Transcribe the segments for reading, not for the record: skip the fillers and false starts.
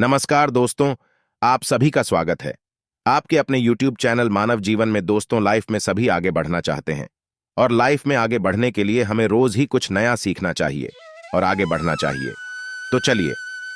नमस्कार दोस्तों, आप सभी का स्वागत है आपके अपने YouTube चैनल मानव जीवन में। दोस्तों, लाइफ में सभी आगे बढ़ना चाहते हैं और लाइफ में आगे बढ़ने के लिए हमें रोज ही कुछ नया सीखना चाहिए और आगे बढ़ना चाहिए। तो चलिए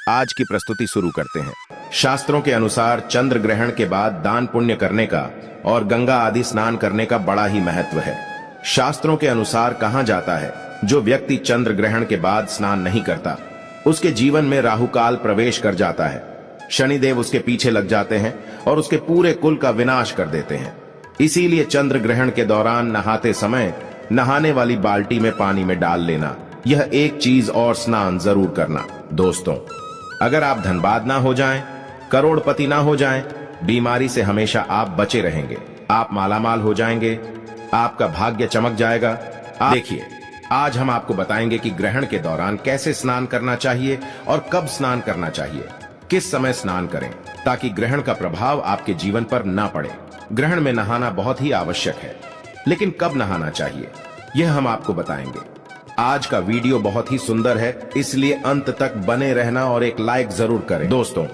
आज की प्रस्तुति शुरू करते हैं। शास्त्रों के अनुसार चंद्र ग्रहण के बाद दान पुण्य करने का और गंगा आदि स्नान करने का बड़ा ही महत्व है। शास्त्रों के अनुसार कहा जाता है, जो व्यक्ति चंद्र ग्रहण के बाद स्नान नहीं करता उसके जीवन में राहु काल प्रवेश कर जाता है। शनिदेव उसके पीछे लग जाते हैं और उसके पूरे कुल का विनाश कर देते हैं। इसीलिए चंद्र ग्रहण के दौरान नहाते समय नहाने वाली बाल्टी में पानी में डाल लेना, यह एक चीज, और स्नान जरूर करना। दोस्तों, अगर आप धनबाद ना हो जाएं, करोड़पति ना हो जाएं, बीमारी से हमेशा आप बचे रहेंगे, आप मालामाल हो जाएंगे, आपका भाग्य चमक जाएगा। देखिए, आज हम आपको बताएंगे कि ग्रहण के दौरान कैसे स्नान करना चाहिए और कब स्नान करना चाहिए, किस समय स्नान करें ताकि ग्रहण का प्रभाव आपके जीवन पर ना पड़े। ग्रहण में नहाना बहुत ही आवश्यक है, लेकिन कब नहाना चाहिए यह हम आपको बताएंगे। आज का वीडियो बहुत ही सुंदर है, इसलिए अंत तक बने रहना और एक लाइक जरूर करें। दोस्तों,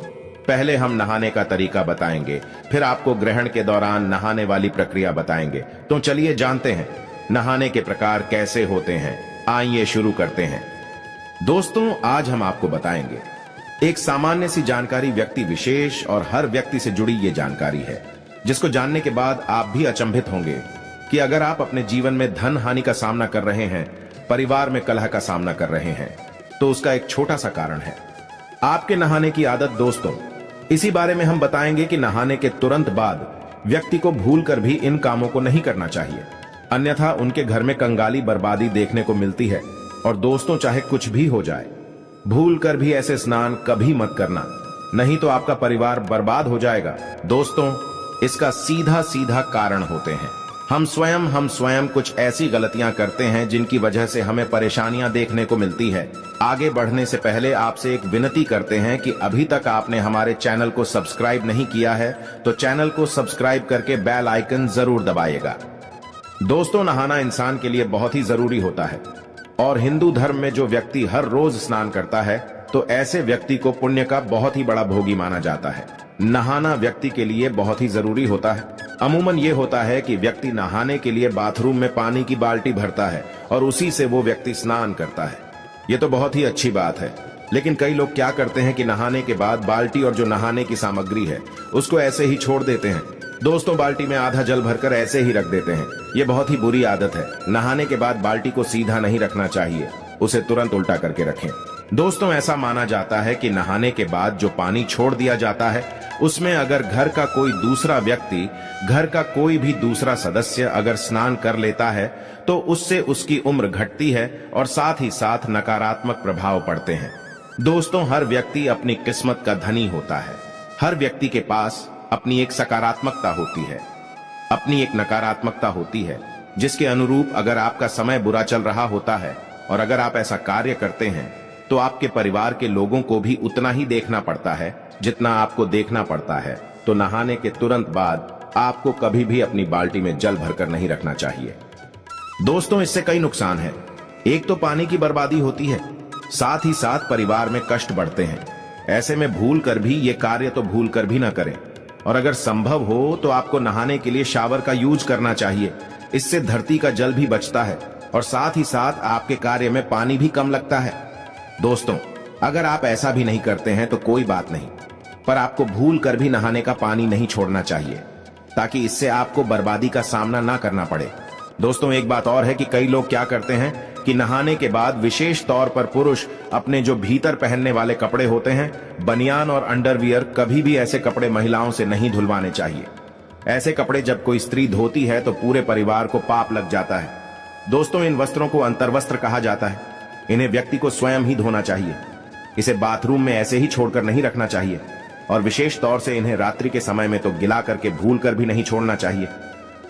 पहले हम नहाने का तरीका बताएंगे, फिर आपको ग्रहण के दौरान नहाने वाली प्रक्रिया बताएंगे। तो चलिए जानते हैं नहाने के प्रकार कैसे होते हैं। आइए शुरू करते हैं। दोस्तों, आज हम आपको बताएंगे एक सामान्य सी जानकारी, व्यक्ति विशेष और हर व्यक्ति से जुड़ी ये जानकारी है, जिसको जानने के बाद आप भी अचंभित होंगे कि अगर आप अपने जीवन में धन हानि का सामना कर रहे हैं, परिवार में कलह का सामना कर रहे हैं, तो उसका एक छोटा सा कारण है आपके नहाने की आदत। दोस्तों, इसी बारे में हम बताएंगे कि नहाने के तुरंत बाद व्यक्ति को भूलकर भी इन कामों को नहीं करना चाहिए, अन्यथा उनके घर में कंगाली बर्बादी देखने को मिलती है। और दोस्तों, चाहे कुछ भी हो जाए, भूलकर भी ऐसे स्नान कभी मत करना, नहीं तो आपका परिवार बर्बाद हो जाएगा। दोस्तों, इसका सीधा सीधा कारण होते हैं हम स्वयं कुछ ऐसी गलतियां करते हैं जिनकी वजह से हमें परेशानियां देखने को मिलती है। आगे बढ़ने से पहले आपसे एक विनती करते हैं कि अभी तक आपने हमारे चैनल को सब्सक्राइब नहीं किया है तो चैनल को सब्सक्राइब करके बेल आइकन जरूर दबाइएगा। दोस्तों, नहाना इंसान के लिए बहुत ही जरूरी होता है और हिंदू धर्म में जो व्यक्ति हर रोज स्नान करता है तो ऐसे व्यक्ति को पुण्य का बहुत ही बड़ा भोगी माना जाता है। नहाना व्यक्ति के लिए बहुत ही जरूरी होता है। अमूमन ये होता है कि व्यक्ति नहाने के लिए बाथरूम में पानी की बाल्टी भरता है और उसी से वो व्यक्ति स्नान करता है। ये तो बहुत ही अच्छी बात है, लेकिन कई लोग क्या करते हैं कि नहाने के बाद बाल्टी और जो नहाने की सामग्री है उसको ऐसे ही छोड़ देते हैं। दोस्तों, बाल्टी में आधा जल भरकर ऐसे ही रख देते हैं। ये बहुत ही बुरी आदत है। नहाने के बाद बाल्टी को सीधा नहीं रखना चाहिए, उसे तुरंत उल्टा करके रखें। दोस्तों, ऐसा माना जाता है कि नहाने के बाद जो पानी छोड़ दिया जाता है उसमें अगर घर का कोई दूसरा व्यक्ति, घर का कोई भी दूसरा सदस्य अगर स्नान कर लेता है तो उससे उसकी उम्र घटती है और साथ ही साथ नकारात्मक प्रभाव पड़ते हैं। दोस्तों, हर व्यक्ति अपनी किस्मत का धनी होता है। हर व्यक्ति के पास अपनी एक सकारात्मकता होती है, अपनी एक नकारात्मकता होती है, जिसके अनुरूप अगर आपका समय बुरा चल रहा होता है और अगर आप ऐसा कार्य करते हैं तो आपके परिवार के लोगों को भी उतना ही देखना पड़ता है जितना आपको देखना पड़ता है। तो नहाने के तुरंत बाद आपको कभी भी अपनी बाल्टी में जल भरकर नहीं रखना चाहिए। दोस्तों, इससे कई नुकसान हैं। एक तो पानी की बर्बादी होती है, साथ ही साथ परिवार में कष्ट बढ़ते हैं। ऐसे में भूल कर भी ये कार्य तो भूल कर भी ना करें, और अगर संभव हो तो आपको नहाने के लिए शावर का यूज करना चाहिए। इससे धरती का जल भी बचता है और साथ ही साथ आपके कार्य में पानी भी कम लगता है। दोस्तों, अगर आप ऐसा भी नहीं करते हैं तो कोई बात नहीं, पर आपको भूल कर भी नहाने का पानी नहीं छोड़ना चाहिए ताकि इससे आपको बर्बादी का सामना ना करना पड़े। दोस्तों, एक बात और है कि कई लोग क्या करते हैं कि नहाने के बाद विशेष तौर पर पुरुष अपने जो भीतर पहनने वाले कपड़े होते हैं, बनियान और अंडरवियर, कभी भी ऐसे कपड़े महिलाओं से नहीं धुलवाने चाहिए। ऐसे कपड़े जब कोई स्त्री धोती है तो पूरे परिवार को पाप लग जाता है। दोस्तों, इन वस्त्रों को अंतर्वस्त्र कहा जाता है। इन्हें व्यक्ति को स्वयं ही धोना चाहिए। इसे बाथरूम में ऐसे ही छोड़कर नहीं रखना चाहिए और विशेष तौर से इन्हें रात्रि के समय में तो गिला करके भूल कर भी नहीं छोड़ना चाहिए।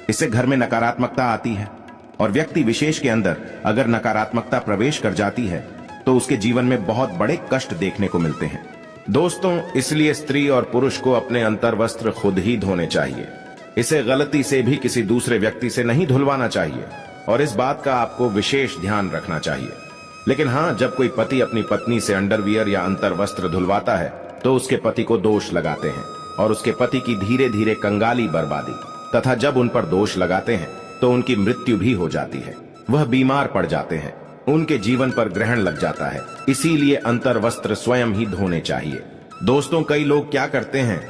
इससे घर में नकारात्मकता आती है और व्यक्ति विशेष के अंदर अगर नकारात्मकता प्रवेश कर जाती है तो उसके जीवन में बहुत बड़े कष्ट देखने को मिलते हैं। दोस्तों, इसलिए स्त्री और पुरुष को अपने अंतर्वस्त्र खुद ही धोने चाहिए। इसे गलती से भी किसी दूसरे व्यक्ति से नहीं धुलवाना चाहिए और इस बात का आपको विशेष ध्यान रखना चाहिए। लेकिन हाँ, जब कोई पति अपनी पत्नी से अंडरवियर या अंतर्वस्त्र धुलवाता है तो उसके पति को दोष लगाते हैं और उसके पति की धीरे धीरे कंगाली बर्बादी तथा जब उन पर दोष लगाते हैं तो उनकी मृत्यु भी हो जाती है। वह बीमार पड़ जाते हैं, उनके जीवन पर ग्रहण लग जाता है। इसीलिए अंतर वस्त्र स्वयं ही धोने चाहिए। दोस्तों, कई लोग क्या करते हैं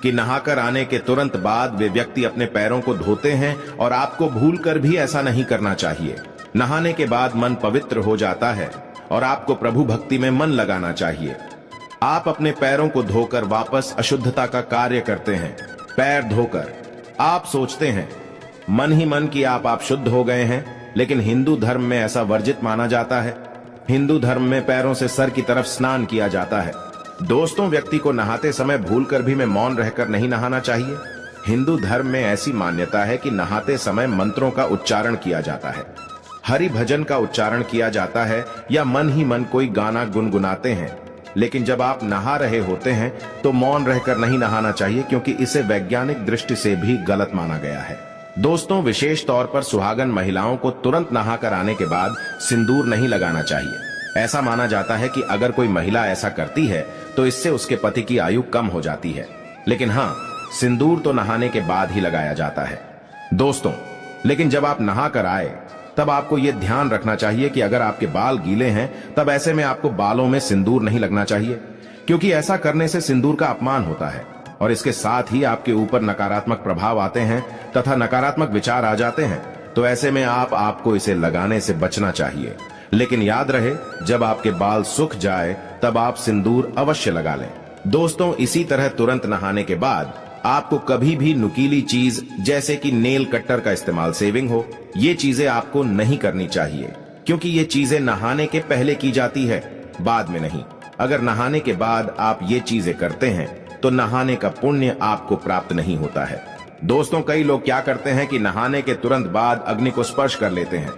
कि नहाकर आने के तुरंत बाद वे व्यक्ति अपने पैरों को धोते हैं और आपको भूलकर भी ऐसा नहीं करना चाहिए। नहाने के बाद मन पवित्र हो जाता है और आपको प्रभु भक्ति में मन लगाना चाहिए। आप अपने पैरों को धोकर वापस अशुद्धता का कार्य करते हैं। पैर धोकर आप सोचते हैं मन ही मन कि आप शुद्ध हो गए हैं, लेकिन हिंदू धर्म में ऐसा वर्जित माना जाता है। हिंदू धर्म में पैरों से सर की तरफ स्नान किया जाता है। दोस्तों, व्यक्ति को नहाते समय भूलकर भी में मौन रहकर नहीं नहाना चाहिए। हिंदू धर्म में ऐसी मान्यता है कि नहाते समय मंत्रों का उच्चारण किया जाता है, हरि भजन का उच्चारण किया जाता है या मन ही मन कोई गाना गुनगुनाते हैं। लेकिन जब आप नहा रहे होते हैं तो मौन रहकर नहीं नहाना चाहिए, क्योंकि इसे वैज्ञानिक दृष्टि से भी गलत माना गया है। दोस्तों, विशेष तौर पर सुहागन महिलाओं को तुरंत नहाकर आने के बाद सिंदूर नहीं लगाना चाहिए। ऐसा माना जाता है कि अगर कोई महिला ऐसा करती है तो इससे उसके पति की आयु कम हो जाती है। लेकिन हाँ, सिंदूर तो नहाने के बाद ही लगाया जाता है। दोस्तों, लेकिन जब आप नहा कर आए तब आपको यह ध्यान रखना चाहिए कि अगर आपके बाल गीले हैं तब ऐसे में आपको बालों में सिंदूर नहीं लगना चाहिए, क्योंकि ऐसा करने से सिंदूर का अपमान होता है और इसके साथ ही आपके ऊपर नकारात्मक प्रभाव आते हैं तथा नकारात्मक विचार आ जाते हैं। तो ऐसे में आपको इसे लगाने से बचना चाहिए। लेकिन याद रहे, जब आपके बाल सूख जाए तब आप सिंदूर अवश्य लगा लें। दोस्तों, इसी तरह तुरंत नहाने के बाद आपको कभी भी नुकीली चीज जैसे कि नेल कटर का इस्तेमाल, सेविंग हो, ये चीजें आपको नहीं करनी चाहिए, क्योंकि ये चीजें नहाने के पहले की जाती है, बाद में नहीं। अगर नहाने के बाद आप ये चीजें करते हैं तो नहाने का पुण्य आपको प्राप्त नहीं होता है। दोस्तों, कई लोग क्या करते हैं कि नहाने के तुरंत बाद अग्नि को स्पर्श कर लेते हैं।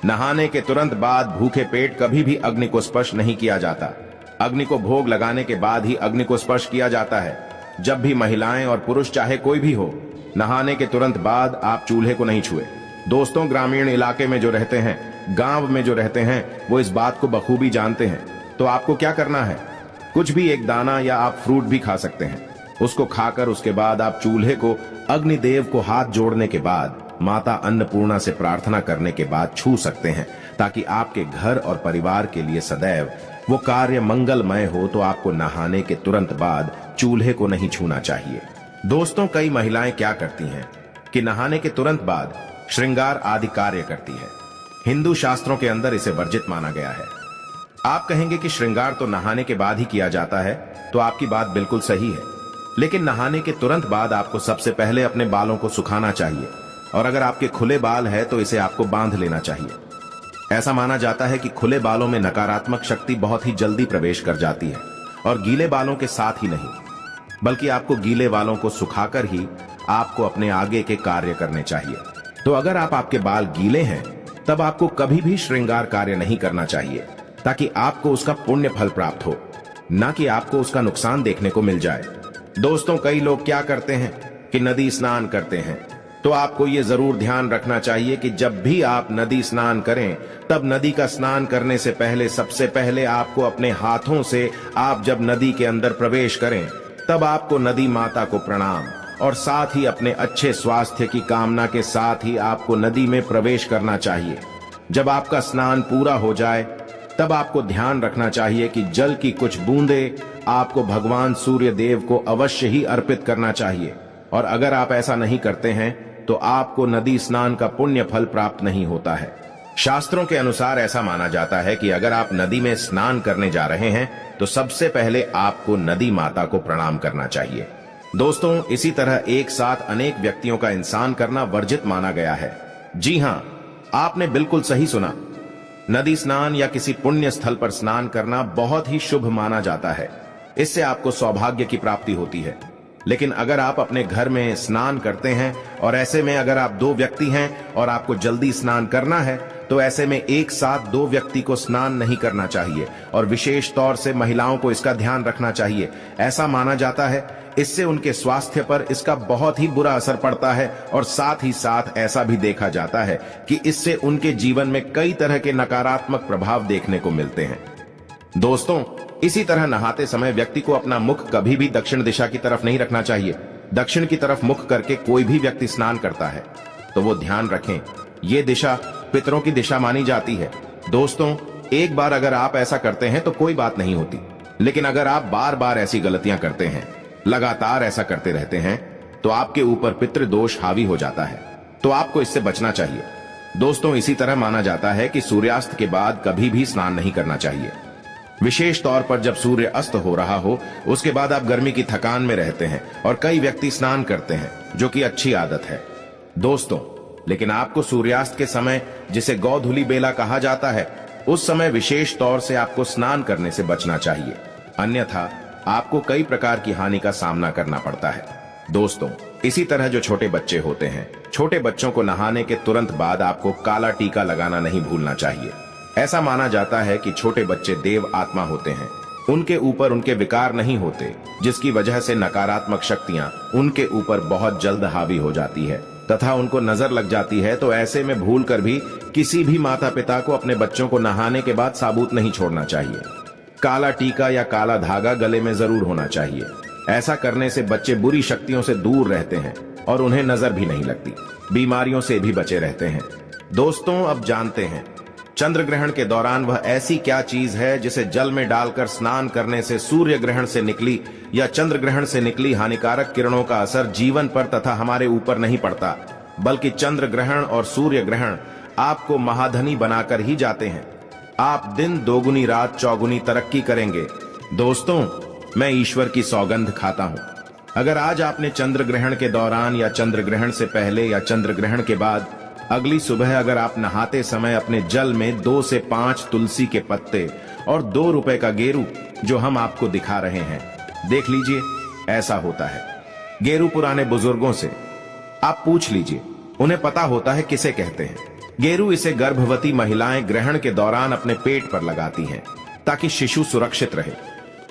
नहाने के तुरंत बाद भूखे पेट कभी भी अग्नि को स्पर्श नहीं किया जाता। अग्नि को भोग लगाने के बाद ही अग्नि को स्पर्श किया जाता है। जब भी महिलाएं और पुरुष चाहे कोई भी हो, नहाने के तुरंत बाद आप चूल्हे को नहीं छुए। दोस्तों, ग्रामीण इलाके में जो रहते हैं, गांव में जो रहते हैं, वो इस बात को बखूबी जानते हैं। तो आपको क्या करना है, कुछ भी एक दाना या आप फ्रूट भी खा सकते हैं। उसको खाकर उसके बाद आप चूल्हे को अग्निदेव को हाथ जोड़ने के बाद माता अन्नपूर्णा से प्रार्थना करने के बाद छू सकते हैं, ताकि आपके घर और परिवार के लिए सदैव वो कार्य मंगलमय हो। तो आपको नहाने के तुरंत बाद चूल्हे को नहीं छूना चाहिए। दोस्तों, कई महिलाएं क्या करती हैं कि नहाने के तुरंत बाद श्रृंगार आदि कार्य करती है। हिंदू शास्त्रों के अंदर इसे वर्जित माना गया है। आप कहेंगे कि श्रृंगार तो नहाने के बाद ही किया जाता है, तो आपकी बात बिल्कुल सही है। लेकिन नहाने के तुरंत बाद आपको सबसे पहले अपने बालों को सुखाना चाहिए, और अगर आपके खुले बाल है तो इसे आपको बांध लेना चाहिए। ऐसा माना जाता है कि खुले बालों में नकारात्मक शक्ति बहुत ही जल्दी प्रवेश कर जाती है, और गीले बालों के साथ ही नहीं, बल्कि आपको गीले बालों को सुखाकर ही आपको अपने आगे के कार्य करने चाहिए। तो अगर आपके बाल गीले हैं तब आपको कभी भी श्रृंगार कार्य नहीं करना चाहिए, ताकि आपको उसका पुण्य फल प्राप्त हो, न कि आपको उसका नुकसान देखने को मिल जाए। दोस्तों, कई लोग क्या करते हैं कि नदी स्नान करते हैं। तो आपको ये जरूर ध्यान रखना चाहिए कि जब भी आप नदी स्नान करें तब नदी का स्नान करने से पहले सबसे पहले आपको अपने हाथों से, आप जब नदी के अंदर प्रवेश करें तब आपको नदी माता को प्रणाम, और साथ ही अपने अच्छे स्वास्थ्य की कामना के साथ ही आपको नदी में प्रवेश करना चाहिए। जब आपका स्नान पूरा हो जाए तब आपको ध्यान रखना चाहिए कि जल की कुछ बूंदें आपको भगवान सूर्य देव को अवश्य ही अर्पित करना चाहिए, और अगर आप ऐसा नहीं करते हैं तो आपको नदी स्नान का पुण्य फल प्राप्त नहीं होता है। शास्त्रों के अनुसार ऐसा माना जाता है कि अगर आप नदी में स्नान करने जा रहे हैं तो सबसे पहले आपको नदी माता को प्रणाम करना चाहिए। दोस्तों, इसी तरह एक साथ अनेक व्यक्तियों का इंसान करना वर्जित माना गया है। जी हां, आपने बिल्कुल सही सुना। नदी स्नान या किसी पुण्य स्थल पर स्नान करना बहुत ही शुभ माना जाता है। इससे आपको सौभाग्य की प्राप्ति होती है। लेकिन अगर आप अपने घर में स्नान करते हैं और ऐसे में अगर आप 2 व्यक्ति हैं और आपको जल्दी स्नान करना है, तो ऐसे में एक साथ 2 व्यक्ति को स्नान नहीं करना चाहिए, और विशेष तौर से महिलाओं को इसका ध्यान रखना चाहिए। ऐसा माना जाता है इससे उनके स्वास्थ्य पर इसका बहुत ही बुरा असर पड़ता है, और साथ ही साथ ऐसा भी देखा जाता है कि इससे उनके जीवन में कई तरह के नकारात्मक प्रभाव देखने को मिलते हैं। दोस्तों, इसी तरह नहाते समय व्यक्ति को अपना मुख कभी भी दक्षिण दिशा की तरफ नहीं रखना चाहिए। दक्षिण की तरफ मुख करके कोई भी व्यक्ति स्नान करता है तो वो ध्यान रखें, ये दिशा पितरों की दिशा मानी जाती है। दोस्तों, एक बार अगर आप ऐसा करते हैं तो कोई बात नहीं होती, लेकिन अगर आप बार बार ऐसी गलतियां करते हैं, लगातार ऐसा करते रहते हैं, तो आपके ऊपर पितृदोष हावी हो जाता है। तो आपको इससे बचना चाहिए। दोस्तों, इसी तरह माना जाता है कि सूर्यास्त के बाद कभी भी स्नान नहीं करना चाहिए। विशेष तौर पर जब सूर्य अस्त हो रहा हो, उसके बाद आप गर्मी की थकान में रहते हैं और कई व्यक्ति स्नान करते हैं, जो कि अच्छी आदत है दोस्तों। लेकिन आपको सूर्यास्त के समय, जिसे गौधुली बेला कहा जाता है, उस समय विशेष तौर से आपको स्नान करने से बचना चाहिए, अन्यथा आपको कई प्रकार की हानि का सामना करना पड़ता है। दोस्तों, इसी तरह जो छोटे बच्चे होते हैं, छोटे बच्चों को नहाने के तुरंत बाद आपको काला टीका लगाना नहीं भूलना चाहिए। ऐसा माना जाता है कि छोटे बच्चे देव आत्मा होते हैं, उनके ऊपर उनके विकार नहीं होते, जिसकी वजह से नकारात्मक शक्तियां उनके ऊपर बहुत जल्द हावी हो जाती है तथा उनको नजर लग जाती है। तो ऐसे में भूल कर भी किसी भी माता पिता को अपने बच्चों को नहाने के बाद साबुत नहीं छोड़ना चाहिए। काला टीका या काला धागा गले में जरूर होना चाहिए। ऐसा करने से बच्चे बुरी शक्तियों से दूर रहते हैं और उन्हें नजर भी नहीं लगती, बीमारियों से भी बचे रहते हैं। दोस्तों, अब जानते हैं चंद्र ग्रहण के दौरान वह ऐसी क्या चीज है जिसे जल में डालकर स्नान करने से सूर्य ग्रहण से निकली या चंद्र ग्रहण से निकली हानिकारक किरणों का असर जीवन पर तथा हमारे ऊपर नहीं पड़ता, बल्कि चंद्र ग्रहण और सूर्य ग्रहण आपको महाधनी बनाकर ही जाते हैं। आप दिन दोगुनी रात चौगुनी तरक्की करेंगे। दोस्तों, मैं ईश्वर की सौगंध खाता हूं, अगर आज आपने चंद्र ग्रहण के दौरान या चंद्र ग्रहण से पहले या चंद्र ग्रहण के बाद अगली सुबह अगर आप नहाते समय अपने जल में 2 से 5 तुलसी के पत्ते और 2 रुपए का गेरू, जो हम आपको दिखा रहे हैं, देख लीजिए, ऐसा होता है। गेरू पुराने बुजुर्गों से आप पूछ लीजिए, उन्हें पता होता है किसे कहते हैं। गेरू इसे गर्भवती महिलाएं ग्रहण के दौरान अपने पेट पर लगाती हैं ताकि शिशु सुरक्षित रहे।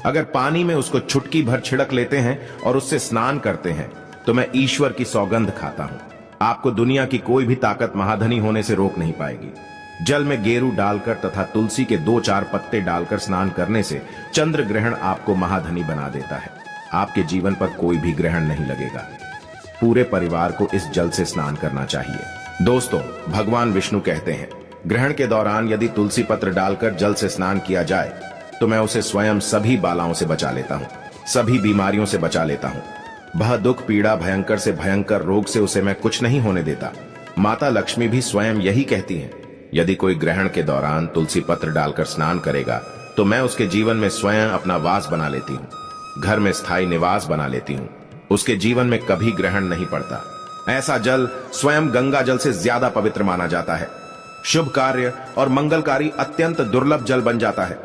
अगर पानी में उसको चुटकी भर छिड़क लेते हैं और उससे स्नान करते हैं तो मैं ईश्वर की सौगंध खाता हूं, आपको दुनिया की कोई भी ताकत महाधनी होने से रोक नहीं पाएगी। जल में गेरू डालकर तथा तुलसी के 2-4 पत्ते डालकर स्नान करने से चंद्र ग्रहण आपको महाधनी बना देता है। आपके जीवन पर कोई भी ग्रहण नहीं लगेगा। पूरे परिवार को इस जल से स्नान करना चाहिए। दोस्तों, भगवान विष्णु कहते हैं, ग्रहण के दौरान यदि तुलसी पत्र डालकर जल से स्नान किया जाए तो मैं उसे स्वयं सभी बालाओं से बचा लेता हूँ, सभी बीमारियों से बचा लेता हूँ। वह दुख पीड़ा भयंकर से भयंकर रोग से उसे मैं कुछ नहीं होने देता। माता लक्ष्मी भी स्वयं यही कहती हैं, यदि कोई ग्रहण के दौरान तुलसी पत्र डालकर स्नान करेगा तो मैं उसके जीवन में स्वयं अपना वास बना लेती हूँ, घर में स्थायी निवास बना लेती हूँ। उसके जीवन में कभी ग्रहण नहीं पड़ता। ऐसा जल स्वयं गंगा जल से ज्यादा पवित्र माना जाता है। शुभ कार्य और मंगलकारी अत्यंत दुर्लभ जल बन जाता है।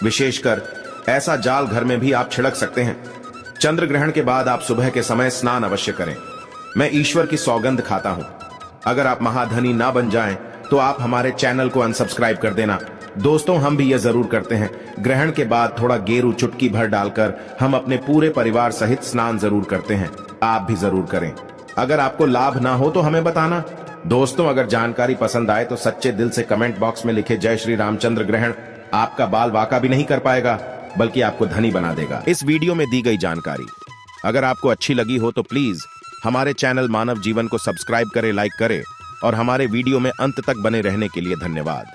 विशेषकर ऐसा जाल घर में भी आप छिड़क सकते हैं। चंद्र ग्रहण के बाद आप सुबह के समय स्नान अवश्य करें। मैं ईश्वर की सौगंध खाता हूं। अगर आप महाधनी ना बन जाएं तो आप हमारे चैनल को अनसब्सक्राइब कर देना। दोस्तों, हम भी यह जरूर करते हैं, ग्रहण के बाद थोड़ा गेरू चुटकी भर डालकर हम अपने पूरे परिवार सहित स्नान जरूर करते हैं। आप भी जरूर करें। अगर आपको लाभ ना हो तो हमें बताना। दोस्तों, अगर जानकारी पसंद आए तो सच्चे दिल से कमेंट बॉक्स में लिखे जय श्री रामचंद्र ग्रहण आपका बाल वाका भी नहीं कर पाएगा, बल्कि आपको धनी बना देगा। इस वीडियो में दी गई जानकारी अगर आपको अच्छी लगी हो तो प्लीज हमारे चैनल मानव जीवन को सब्सक्राइब करें, लाइक करें और हमारे वीडियो में अंत तक बने रहने के लिए धन्यवाद।